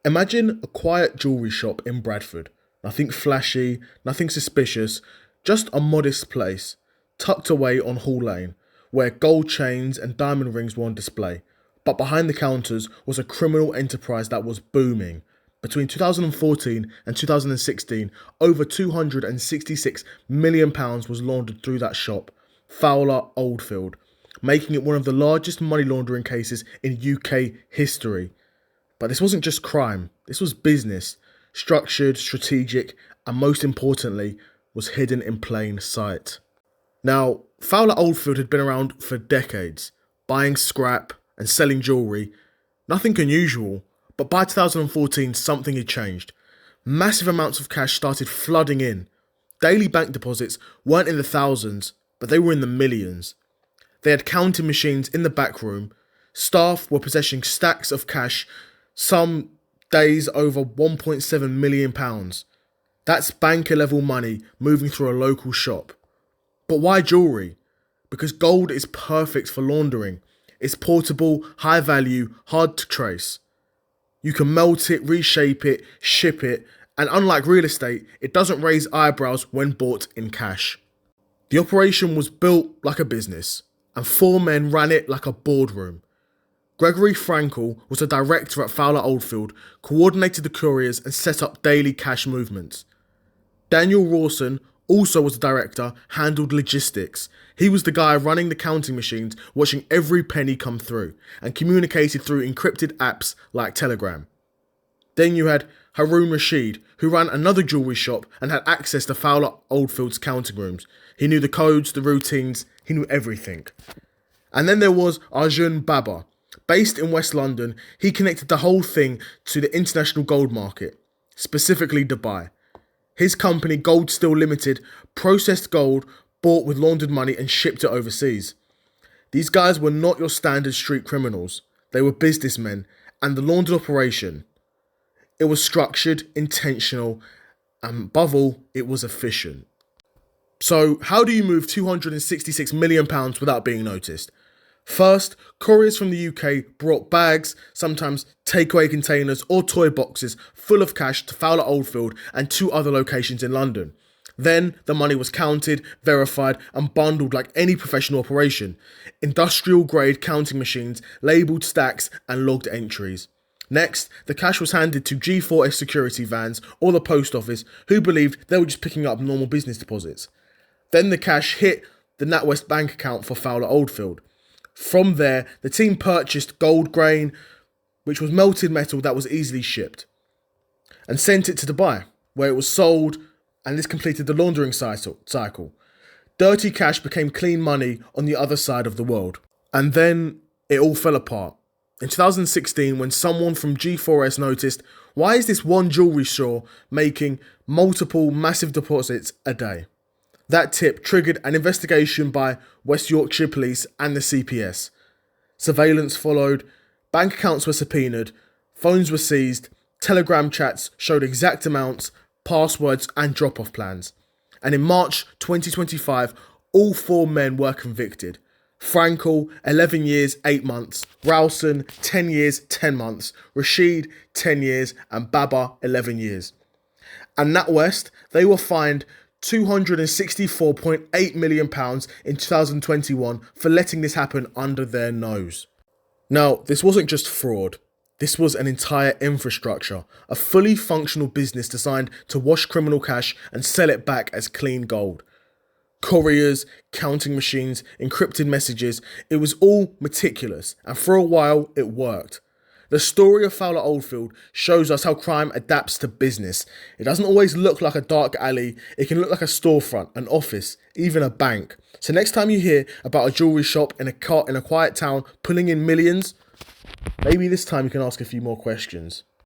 Imagine a quiet jewellery shop in Bradford. Nothing flashy, nothing suspicious, just a modest place, tucked away on Hall Lane, where gold chains and diamond rings were on display. But behind the counters was a criminal enterprise that was booming. Between 2014 and 2016, over £266 million was laundered through that shop, Fowler Oldfield, making it one of the largest money laundering cases in UK history. But this wasn't just crime, this was business, structured, strategic, and most importantly, was hidden in plain sight. Now, Fowler Oldfield had been around for decades, buying scrap and selling jewellery, nothing unusual, but by 2014 something had changed. Massive amounts of cash started flooding in. Daily bank deposits weren't in the thousands, but they were in the millions. They had counting machines in the back room, staff were possessing stacks of cash, some days over £1.7 million. That's banker level money moving through a local shop. But why jewellery? Because gold is perfect for laundering. It's portable, high value, hard to trace. You can melt it, reshape it, ship it, and unlike real estate, it doesn't raise eyebrows when bought in cash. The operation was built like a business, and 4 men ran it like a boardroom. Gregory Frankel was the director at Fowler Oldfield, coordinated the couriers and set up daily cash movements. Daniel Rawson, also was the director, handled logistics. He was the guy running the counting machines, watching every penny come through, and communicated through encrypted apps like Telegram. Then you had Haroon Rashid, who ran another jewellery shop and had access to Fowler Oldfield's counting rooms. He knew the codes, the routines, he knew everything. And then there was Arjun Baba. Based in West London, he connected the whole thing to the international gold market, specifically Dubai. His company, Gold Steel Limited, processed gold bought with laundered money and shipped it overseas. These guys were not your standard street criminals. They were businessmen, and the laundered operation, it was structured, intentional, and above all, it was efficient. So, how do you move £266 million without being noticed? First, couriers from the UK brought bags, sometimes takeaway containers or toy boxes full of cash to Fowler Oldfield and 2 other locations in London. Then the money was counted, verified and bundled like any professional operation. Industrial grade counting machines, labelled stacks and logged entries. Next, the cash was handed to G4S security vans or the post office, who believed they were just picking up normal business deposits. Then the cash hit the NatWest bank account for Fowler Oldfield. From there, the team purchased gold grain, which was melted metal that was easily shipped, and sent it to Dubai, where it was sold, and this completed the laundering cycle. Dirty cash became clean money on the other side of the world. And then it all fell apart. In 2016, when someone from G4S noticed, why is this one jewellery store making multiple massive deposits a day? That tip triggered an investigation by West Yorkshire Police and the CPS. Surveillance followed, bank accounts were subpoenaed, phones were seized, Telegram chats showed exact amounts, passwords and drop-off plans. And in March 2025, all 4 men were convicted. Frankel, 11 years, 8 months, Rowson, 10 years, 10 months, Rashid, 10 years, and Baba, 11 years. And NatWest, they were fined £264.8 million in 2021 for letting this happen under their nose. Now, this wasn't just fraud. This was an entire infrastructure, a fully functional business designed to wash criminal cash and sell it back as clean gold. Couriers, counting machines, encrypted messages, it was all meticulous, and for a while it worked. The story of Fowler Oldfield shows us how crime adapts to business. It doesn't always look like a dark alley, it can look like a storefront, an office, even a bank. So next time you hear about a jewellery shop in a quiet town pulling in millions, maybe this time you can ask a few more questions.